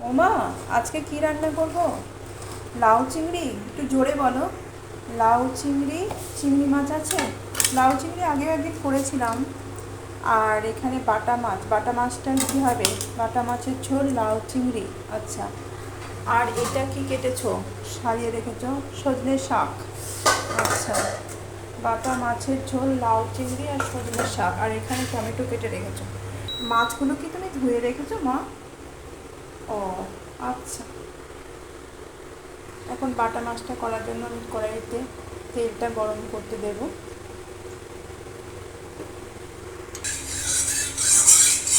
ওমা, আজকে কি রান্না করব? লাউ চিংড়ি? একটু জোরে বলো। লাউ চিংড়ি, চিংড়ি মাছ আছে। লাউ চিংড়ি আগেও একদিন করেছিলাম। আর এখানে বাটা মাছ, বাটা মাছটা কী হবে? বাটা মাছের ঝোল, লাউ চিংড়ি। আচ্ছা, আর এটা কি কেটেছো, সারিয়ে রেখেছো? সজনে শাক। আচ্ছা, বাটা মাছের ঝোল, লাউ চিংড়ি আর সজনে শাক। আর এখানে টমেটো কেটে রেখেছো। মাছগুলো কি তুমি ধুয়ে রেখেছো মা? ও আচ্ছা। এখন বাটা মাছটা করার জন্য আমি কড়াইতে তেলটা গরম করতে দেব।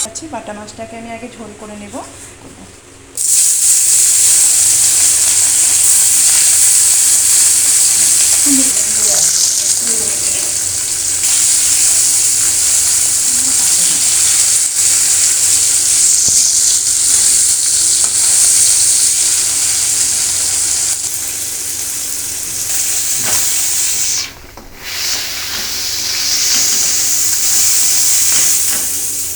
আচ্ছা, বাটা মাছটাকে আমি আগে ঝোল করে নেব।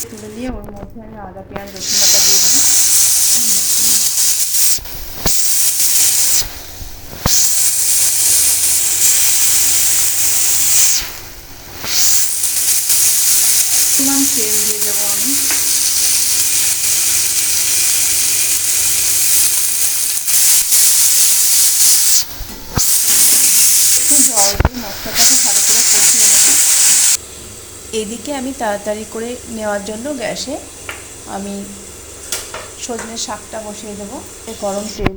তুলে দিয়ে ওর মধ্যে আমি আদা পেঁয়াজ রসুন বাটা দিয়ে দিলাম। তেল দিয়ে দেবো আমি। জল দিয়ে মশলাটাকে ভালো করে কষিয়ে নেব। এদিকে আমি তাড়াতাড়ি করে নেওয়ার জন্য গ্যাসে আমি সজনে শাকটা বসিয়ে দেবো। গরম তেল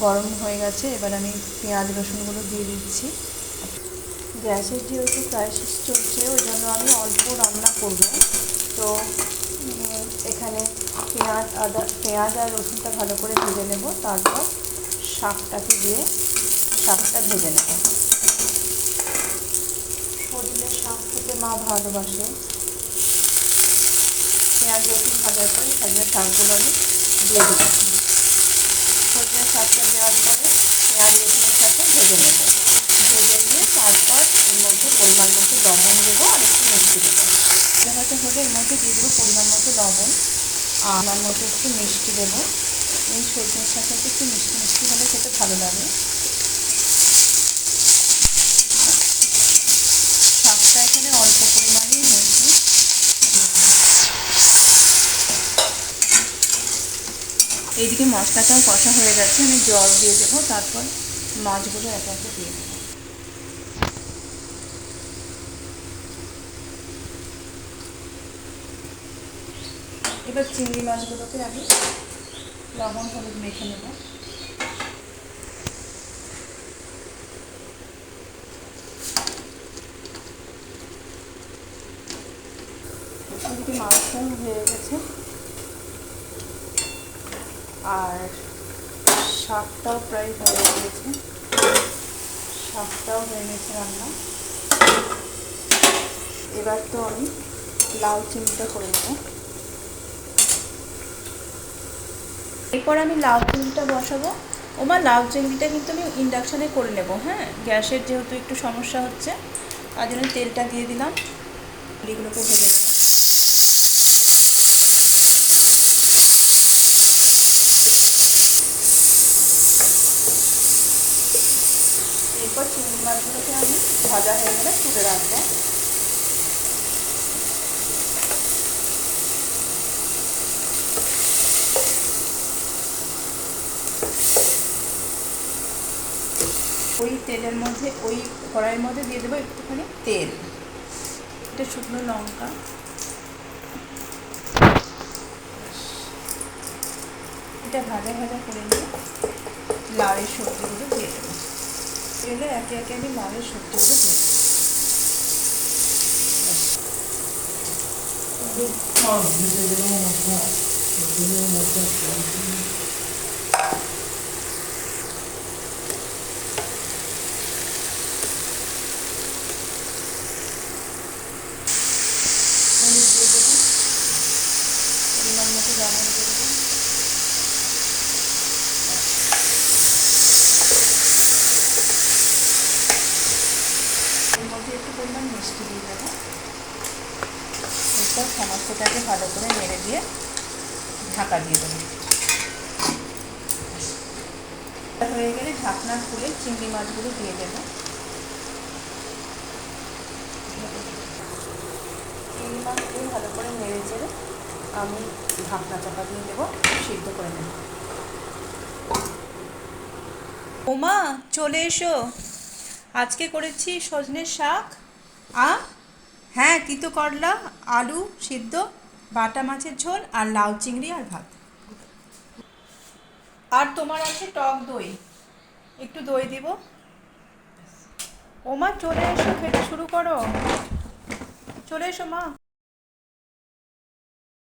গরম হয়ে গেছে, এবার আমি পেঁয়াজ রসুনগুলো দিয়ে দিচ্ছি। গ্যাসের যেহেতু ক্রাইসিস চলছে, ওই জন্য আমি অল্প রান্না করব। তো এখানে পেঁয়াজ আর রসুনটা ভালো করে ভেজে নেব, তারপর শাকটাকে দিয়ে শাকটা ভেজে নেব। সজনে শাক খেতে মা ভালোবাসে। পেঁয়াজ রসুন ভাজার পরে সজনে শাকগুলো আমি দিয়ে দিচ্ছি। সজনে শাকটা দেওয়ার পরে পেঁয়াজ রসুনের সাথে ভেজে নেব। ভেজে নিয়ে তারপর এর মধ্যে পরিমাণ মতো লবণ দেবো আর একটু মিষ্টি দেবো। ভাজা হলে এর মধ্যে দিয়ে দেবো পরিমাণ মতো লবণ আর আমার মতো একটু মিষ্টি দেবো। এই সজনের সাথে একটু মিষ্টি মিষ্টি হলে খেতে ভালো লাগে। শাকটা এখানে অল্প পরিমাণেই হয়েছে। এইদিকে মশলাটাও কষা হয়ে গেছে, আমি জল দিয়ে দেবো, তারপর মাছগুলো একে একে দিয়ে দেবো। এবার চিংড়ি মাছগুলোকে আমি লবণ হলুদ মেখে নেব। এদিকে মাছটাও হয়ে গেছে আর শাকটাও প্রায় হয়ে গেছে। শাকটাও হয়ে গেছে রান্না। এবার তো আমি লাউ চিংড়িটা করে নেব। এরপর আমি লাউ চিংড়িটা বসাবো। ওমা, লাউ চিংড়িটা কিন্তু আমি ইন্ডাকশানে করে নেব। হ্যাঁ, গ্যাসের যেহেতু একটু সমস্যা হচ্ছে, তার জন্য তেলটা দিয়ে দিলাম। এগুলোকে ভেজে নেব। এরপর চিংড়ি মাছগুলোকে আমি ভাজা হয়ে গেলে তুলে রাখবো। ওই তেলের মধ্যে, ওই কড়াইয়ের মধ্যে দিয়ে দেবো একটুখানি তেল, এটা শুকনো লঙ্কা, এটা ভাজা ভাজা করে নিয়ে লাউয়ের সবজিগুলো দিয়ে দেবো। তেলে একে একে আমি লাউয়ের সবজিগুলো দিয়ে দেবো। হলুদ দিয়ে দেবো, পরিমাণ মতো লবণ দিয়ে দেবো। এর মধ্যে একটু পরিমাণ মিষ্টি দিয়ে দেবো। এরপর সমস্তটাকে ভালো করে নেড়ে দিয়ে ঢাকা দিয়ে দেবো। হয়ে গেলে ঢাকনা খুলে চিংড়ি মাছগুলো দিয়ে দেবো। চিংড়ি মাছ দিয়ে ভালো করে নেড়ে চেড়ে আমি ঢাকনা চাপা দিয়ে দেবো, সিদ্ধ করে নেব। ওমা চলে এসো, আজকে করেছি সজনের শাক, হ্যাঁ তিতো করলা, আলু সিদ্ধ, বাটা মাছের ঝোল আর লাউ চিংড়ি আর ভাত। আর তোমার আছে টক দই, একটু দই দিব। ওমা চলে এসো, খেতে শুরু করো, চলে এসো মা।